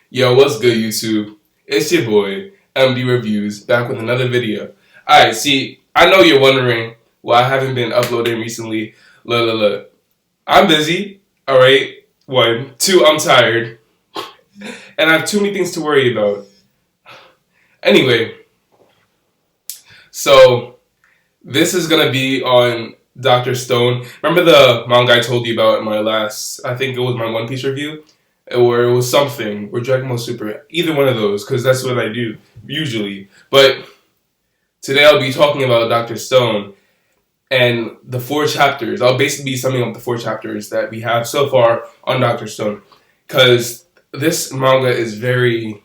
Yo, what's good, YouTube? It's your boy, MD Reviews, back with another video. Alright, see, I know you're wondering why I haven't been uploading recently. Look. I'm busy, alright? One. Two, I'm tired. And I have too many things to worry about. Anyway, so this is gonna be on Dr. Stone. Remember the manga I told you about in my last, I think it was my One Piece review? Or it was something, or Dragon Ball Super, either one of those, because that's what I do, usually. But today I'll be talking about Dr. Stone and the 4 chapters. I'll basically be summing up the 4 chapters that we have so far on Dr. Stone, because this manga is very,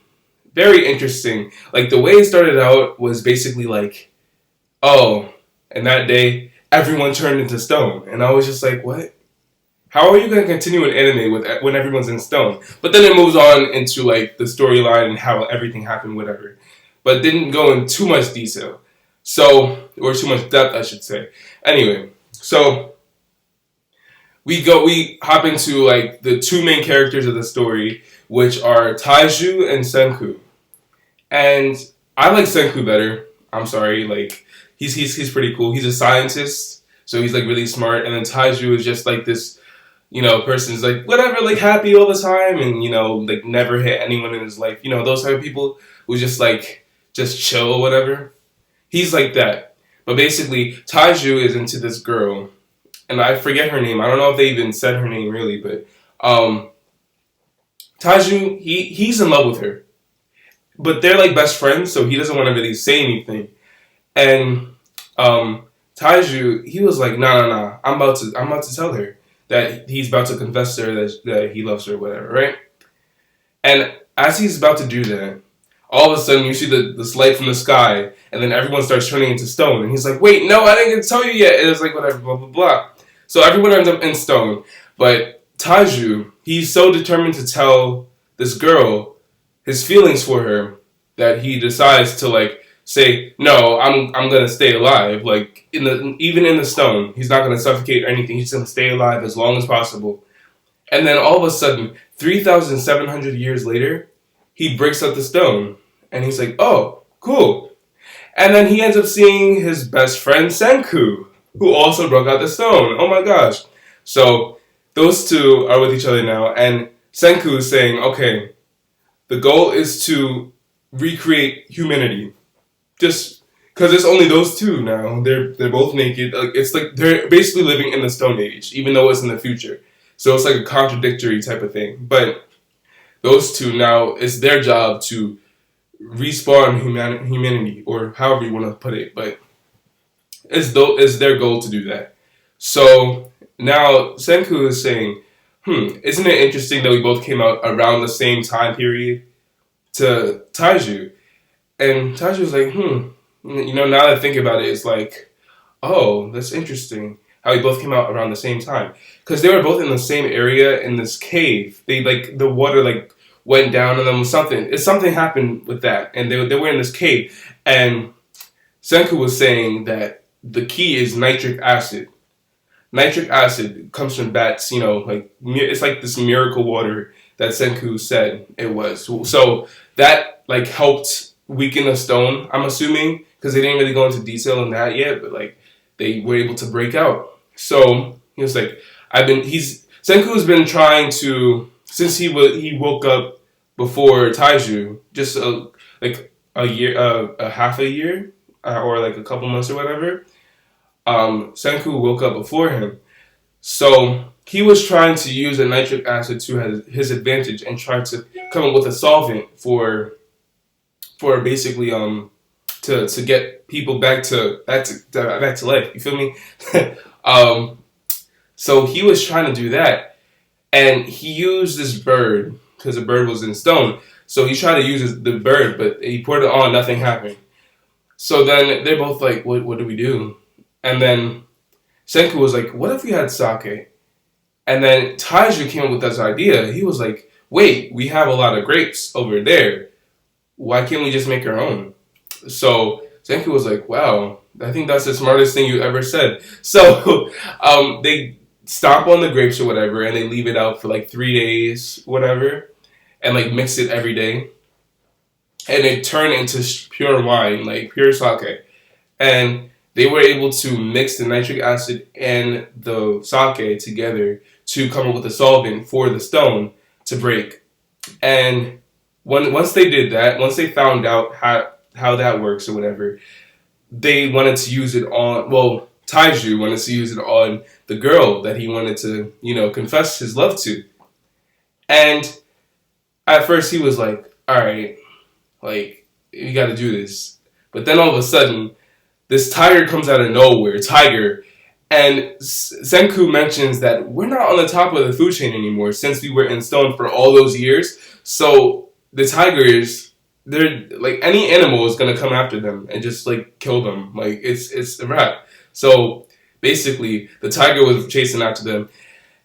very interesting. Like, the way it started out was basically like, oh, and that day, everyone turned into stone. And I was just like, what? How are you going to continue an anime when everyone's in stone? But then it moves on into like the storyline and how everything happened, whatever. But didn't go in too much detail. So, or too much depth, I should say. Anyway, so we hop into like the 2 main characters of the story, which are Taiju and Senku. And I like Senku better. I'm sorry, like he's pretty cool. He's a scientist, so he's like really smart. And then Taiju is just like this, person's like, whatever, like happy all the time and, like never hit anyone in his life. Those type of people who just chill or whatever. He's like that. But basically, Taiju is into this girl. And I forget her name. I don't know if they even said her name really, but Taiju, he's in love with her. But they're like best friends, so he doesn't want to really say anything. And Taiju, he was like, nah. I'm about to tell her that he's about to confess to her that he loves her, whatever, right? And as he's about to do that, all of a sudden you see this light from the sky, and then everyone starts turning into stone. And he's like, wait, no, I didn't get to tell you yet. And it's like, whatever, blah, blah, blah. So everyone ends up in stone. But Taiju, he's so determined to tell this girl his feelings for her that he decides to, like, say, no, I'm gonna stay alive. Like even in the stone, he's not gonna suffocate or anything. He's gonna stay alive as long as possible. And then all of a sudden, 3,700 years later, he breaks up the stone, and he's like, oh, cool. And then he ends up seeing his best friend Senku, who also broke out the stone. Oh my gosh! So those two are with each other now, and Senku is saying, okay, the goal is to recreate humanity. Just because it's only those two now. They're both naked. It's like they're basically living in the Stone Age, even though it's in the future. So it's like a contradictory type of thing. But those two now, it's their job to respawn humanity, or however you want to put it. But it's their goal to do that. So now Senku is saying, isn't it interesting that we both came out around the same time period to Taiju? And Taji was like, now that I think about it, it's like, oh, that's interesting. How we both came out around the same time. Because they were both in the same area in this cave. They, the water, went down on them. Something happened with that. And they were in this cave. And Senku was saying that the key is nitric acid. Nitric acid comes from bats, it's like this miracle water that Senku said it was. So that, helped weaken the stone, I'm assuming, because they didn't really go into detail on that yet, but they were able to break out. So he was like, Senku's been trying to, since he woke up before Taiju, just a year, a half a year, or like a couple months or whatever. Senku woke up before him, so he was trying to use the nitric acid to his advantage and try to come up with a solvent for basically to get people back to life. You feel me? So he was trying to do that, and he used this bird because the bird was in stone. So he tried to use the bird, but he poured it on, nothing happened. So then they're both like, "What do we do?" And then Senku was like, "What if we had sake?" And then Taiju came up with this idea. He was like, "Wait, we have a lot of grapes over there. Why can't we just make our own?" So Senku was like, wow, I think that's the smartest thing you ever said. So they stomp on the grapes or whatever, and they leave it out for 3 days, whatever. and like mix it every day, and it turned into pure wine, like pure sake. And they were able to mix the nitric acid and the sake together to come up with a solvent for the stone to break. And once they did that, once they found out how that works or whatever, they wanted to use it on, well, Taiju wanted to use it on the girl that he wanted to, confess his love to. And at first he was like, all right, like, you got to do this. But then all of a sudden, this tiger comes out of nowhere, and Senku mentions that we're not on the top of the food chain anymore since we were in stone for all those years. So the tigers, they're like, any animal is gonna come after them and just like kill them. Like it's a wrap. So basically, the tiger was chasing after them,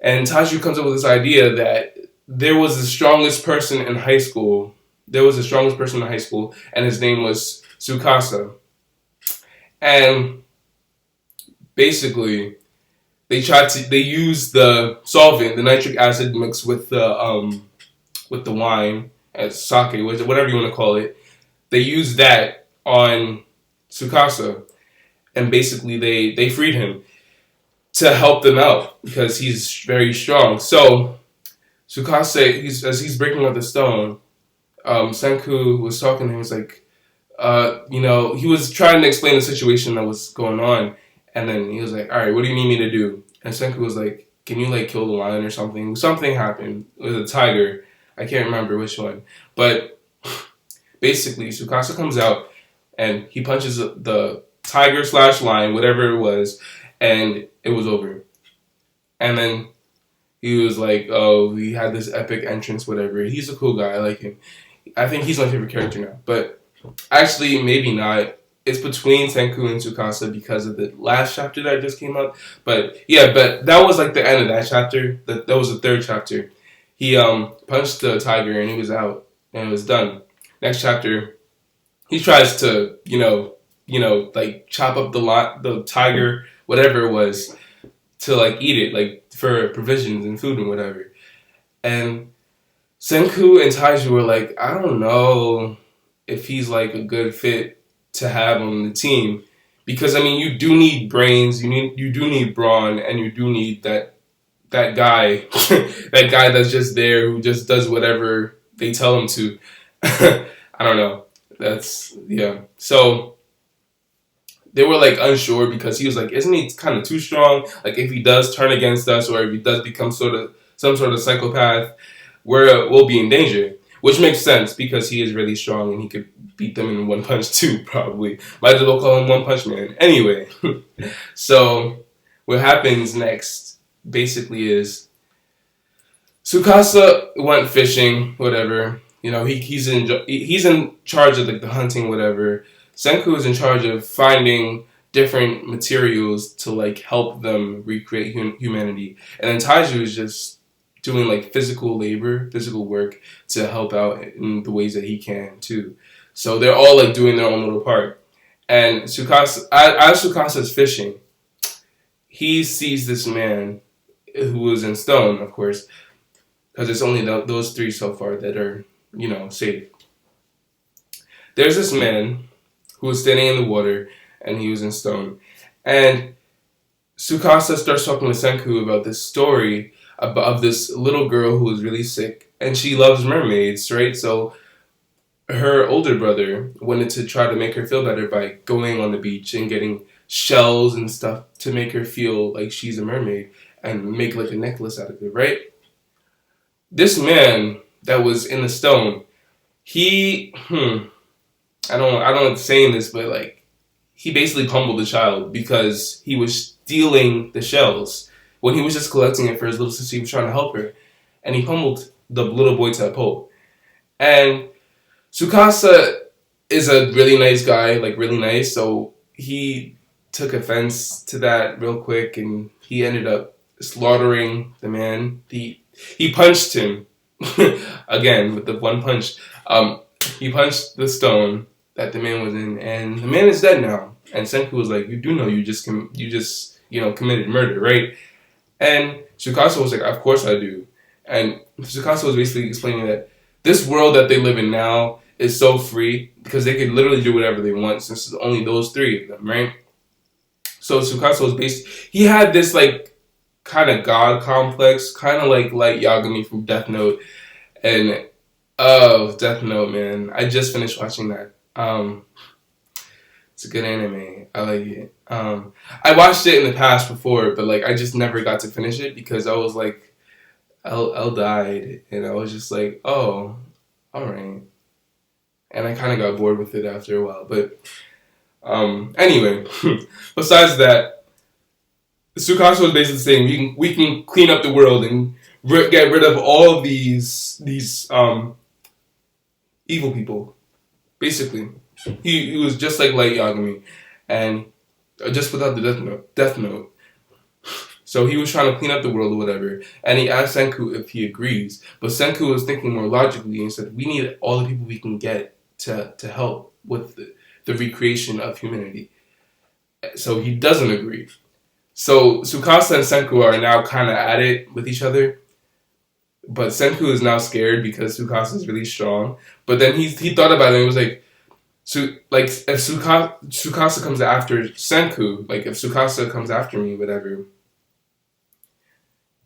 and Taiju comes up with this idea that there was the strongest person in high school. And his name was Tsukasa. And basically, they used the solvent, the nitric acid mixed with the wine as sake, whatever you want to call it. They used that on Tsukasa, and basically they freed him to help them out because he's very strong. So Tsukasa, as he's breaking up the stone, Senku was talking to him. He was like, he was trying to explain the situation that was going on, and then he was like, all right, what do you need me to do? And Senku was like, can you like kill the lion or something? Something happened with a tiger. I can't remember which one. But basically, Tsukasa comes out, and he punches the tiger / lion, whatever it was, and it was over. And then he was like, oh, he had this epic entrance, whatever. He's a cool guy. I like him. I think he's my favorite character now. But actually, maybe not. It's between Senku and Tsukasa because of the last chapter that just came up. But yeah, that was like the end of that chapter. That was the third chapter. He punched the tiger and he was out and it was done. Next chapter, he tries to like chop up the tiger, whatever it was, to like eat it, like for provisions and food and whatever. And Senku and Taiju were like, I don't know if he's like a good fit to have on the team, because I mean, you do need brains, you do need brawn, and you do need that guy, that guy that's just there who just does whatever they tell him to. I don't know. Yeah. So they were like unsure because he was like, isn't he kind of too strong? Like if he does turn against us, or if he does become some sort of psychopath, we'll be in danger. Which makes sense because he is really strong and he could beat them in one punch too, probably. Might as well call him One Punch Man. Anyway, so what happens next basically is Tsukasa went fishing, whatever. He's in charge of like the hunting, whatever. Senku is in charge of finding different materials to like help them recreate humanity, and then Taiju is just doing like physical work to help out in the ways that he can too. So they're all like doing their own little part. And Tsukasa, as Tsukasa's fishing, he sees this man who was in stone, of course, because it's only those three so far that are, safe. There's this man who was standing in the water and he was in stone. And Tsukasa starts talking to Senku about this story of this little girl who was really sick, and she loves mermaids, right? So her older brother wanted to try to make her feel better by going on the beach and getting shells and stuff to make her feel like she's a mermaid and make like a necklace out of it, right? This man that was in the stone, he, I don't like saying this, but like, he basically pummeled the child because he was stealing the shells when he was just collecting it for his little sister. He was trying to help her, and he pummeled the little boy to a pole. And Tsukasa is a really nice guy, like really nice, so he took offense to that real quick, and he ended up slaughtering the man. He punched him again with the one punch. He punched the stone that the man was in, and the man is dead now. And Senku was like, "You do know you just committed murder, right?" And Tsukasa was like, "Of course I do." And Tsukasa was basically explaining that this world that they live in now is so free because they could literally do whatever they want since it's only those three of them, right? So Tsukasa was based. He had this like kind of god complex, kind of like Light Yagami from Death Note, and oh, Death Note, man, I just finished watching that. It's a good anime. I like it. I watched it in the past before, but like I just never got to finish it because I was like, L died, and I was just like, oh, all right, and I kind of got bored with it after a while. But anyway, besides that, Tsukasa was basically saying we can clean up the world and get rid of all of these evil people. Basically, he was just like Light Yagami, and just without the Death Note. So he was trying to clean up the world or whatever, and he asked Senku if he agrees. But Senku was thinking more logically and said, "We need all the people we can get to help with the recreation of humanity." So he doesn't agree. So Tsukasa and Senku are now kind of at it with each other. But Senku is now scared because Tsukasa is really strong. But then he thought about it and he was like, so like if Tsukasa comes after Senku, like if Tsukasa comes after me, whatever,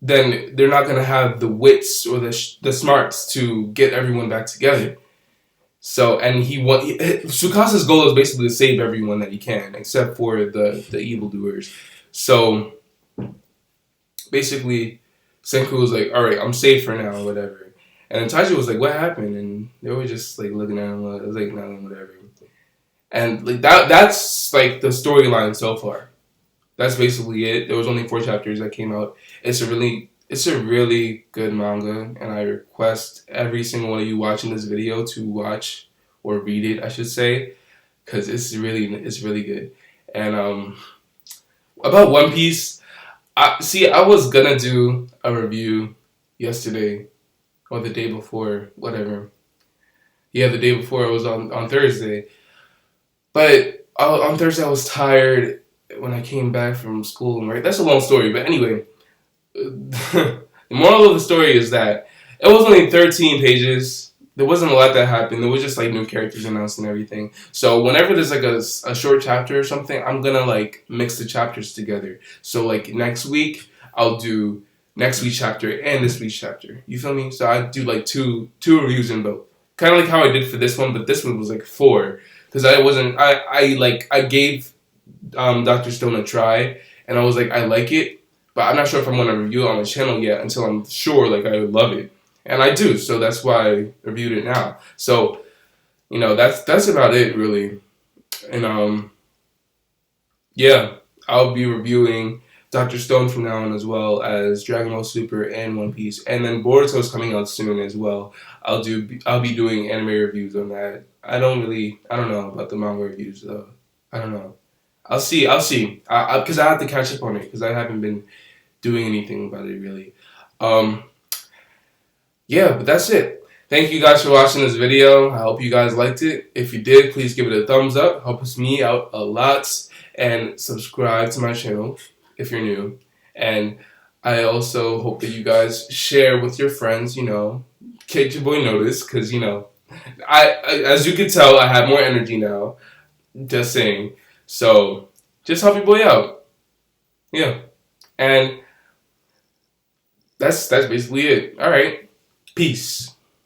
then they're not gonna have the wits or the smarts to get everyone back together. So and Tsukasa's goal is basically to save everyone that he can, except for the evildoers. So basically, Senku was like, "All right, I'm safe for now, whatever." And then Taiji was like, "What happened?" And they were just like looking at him, like, it was like, "Nothing, whatever." And like that's like the storyline so far. That's basically it. There was only 4 chapters that came out. It's a really good manga, and I request every single one of you watching this video to watch or read it, I should say, because it's really good. And about One Piece, I was gonna do a review yesterday or the day before, whatever. Yeah, the day before, it was on Thursday. But on Thursday I was tired when I came back from school, right? That's a long story, but anyway, the moral of the story is that it was only 13 pages. There wasn't a lot that happened. There was just like new characters announced and everything. So whenever there's like a short chapter or something, I'm gonna like mix the chapters together. So like next week, I'll do next week's chapter and this week's chapter. You feel me? So I do like two reviews in both. Kind of like how I did for this one, but this one was like 4 because I gave Dr. Stone a try, and I was like, I like it, but I'm not sure if I'm going to review it on the channel yet until I'm sure like I would love it. And I do, so that's why I reviewed it now. So, that's about it, really. And, yeah, I'll be reviewing Dr. Stone from now on, as well as Dragon Ball Super and One Piece. And then Boruto's coming out soon as well. I'll be doing anime reviews on that. I don't know about the manga reviews, though. I don't know. I'll see. Because I have to catch up on it, because I haven't been doing anything about it, really. Yeah, but that's it. Thank you guys for watching this video. I hope you guys liked it. If you did, please give it a thumbs up. Helps me out a lot. And subscribe to my channel if you're new. And I also hope that you guys share with your friends, get your boy noticed, because, I as you can tell, I have more energy now. Just saying. So, just help your boy out. Yeah. And that's basically it. All right. Peace.